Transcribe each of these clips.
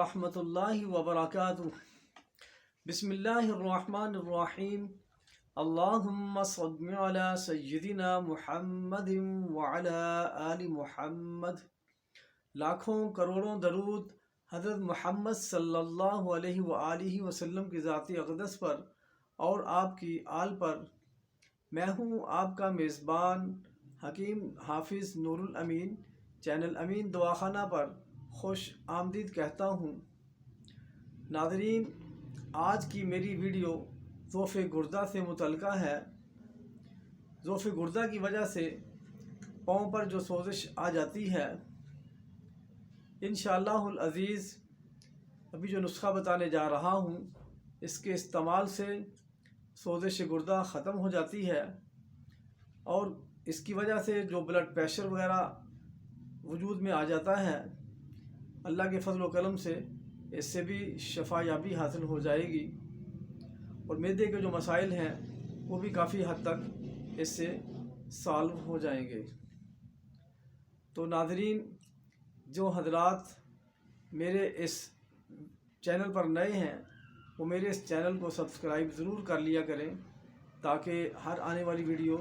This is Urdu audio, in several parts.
ورحمۃ اللہ وبرکاتہ۔ بسم اللہ الرحمن الرحیم۔ اللہم صل علی سیدنا محمد وعلی آل محمد۔ لاکھوں کروڑوں درود حضرت محمد صلی اللہ علیہ وآلہ وسلم کی ذات اقدس پر اور آپ کی آل پر۔ میں ہوں آپ کا میزبان حکیم حافظ نور الامین، چینل امین دواخانہ پر خوش آمدید کہتا ہوں۔ ناظرین، آج کی میری ویڈیو ضعف گردہ سے متعلقہ ہے۔ ضعف گردہ کی وجہ سے پاؤں پر جو سوزش آ جاتی ہے، انشاءاللہ العزیز ابھی جو نسخہ بتانے جا رہا ہوں، اس کے استعمال سے سوزش گردہ ختم ہو جاتی ہے، اور اس کی وجہ سے جو بلڈ پریشر وغیرہ وجود میں آ جاتا ہے، اللہ کے فضل و کرم سے اس سے بھی شفا یابی حاصل ہو جائے گی، اور معدے کے جو مسائل ہیں وہ بھی کافی حد تک اس سے سالو ہو جائیں گے۔ تو ناظرین، جو حضرات میرے اس چینل پر نئے ہیں وہ میرے اس چینل کو سبسکرائب ضرور کر لیا کریں، تاکہ ہر آنے والی ویڈیو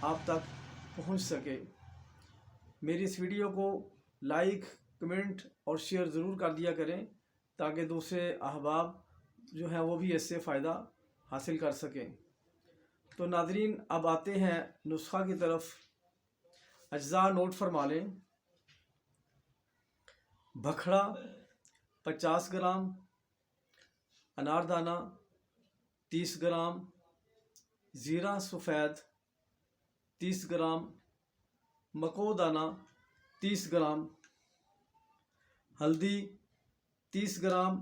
آپ تک پہنچ سکے۔ میری اس ویڈیو کو لائک، کمنٹ اور شیئر ضرور کر دیا کریں، تاکہ دوسرے احباب جو ہیں وہ بھی اس سے فائدہ حاصل کر سکیں۔ تو ناظرین، اب آتے ہیں نسخہ کی طرف۔ اجزاء نوٹ فرما لیں۔ بھکھڑا 50 گرام، اناردانہ 30 گرام، زیرہ سفید 30 گرام، مکو دانہ 30 گرام، ہلدی 30 گرام،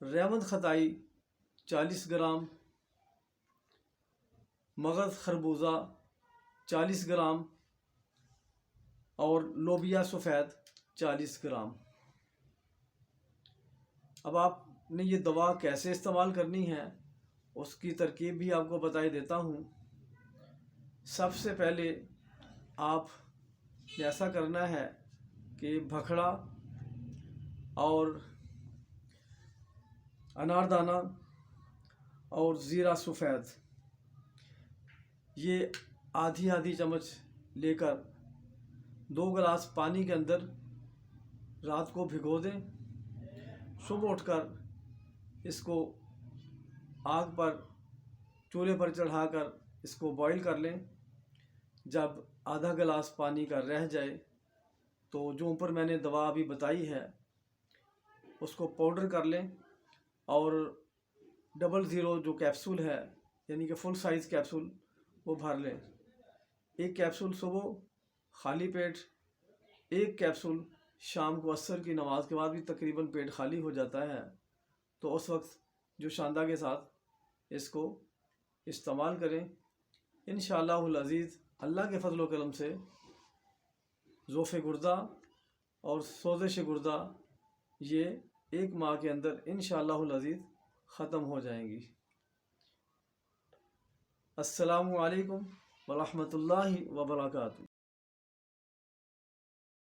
ریوند خطائی 40 گرام، مغز خربوزہ 40 گرام، اور لوبیا سفید 40 گرام۔ اب آپ نے یہ دوا کیسے استعمال کرنی ہے، اس کی ترکیب بھی آپ کو بتائی دیتا ہوں۔ سب سے پہلے آپ نے ایسا کرنا ہے کہ بھکھڑا اور اناردانہ اور زیرہ سفید یہ آدھی آدھی چمچ لے کر 2 گلاس پانی کے اندر رات کو بھگو دیں۔ صبح اٹھ کر اس کو آگ پر، چولہے پر چڑھا کر اس کو بوائل کر لیں۔ جب آدھا گلاس پانی کا رہ جائے تو جو اوپر میں نے دوا ابھی بتائی ہے اس کو پاؤڈر کر لیں، اور 00 جو کیپسول ہے، یعنی کہ فل سائز کیپسول، وہ بھر لیں۔ ایک کیپسول صبح خالی پیٹ، ایک کیپسول شام کو عصر کی نماز کے بعد بھی تقریباً پیٹ خالی ہو جاتا ہے، تو اس وقت جو شاندہ کے ساتھ اس کو استعمال کریں۔ انشاءاللہ العزیز اللہ کے فضل و کرم سے ضعف گردہ اور سوزش گردہ یہ 1 ماہ کے اندر انشاءاللہ العزیز ختم ہو جائیں گی۔ السلام علیکم ورحمۃ اللہ وبرکاتہ۔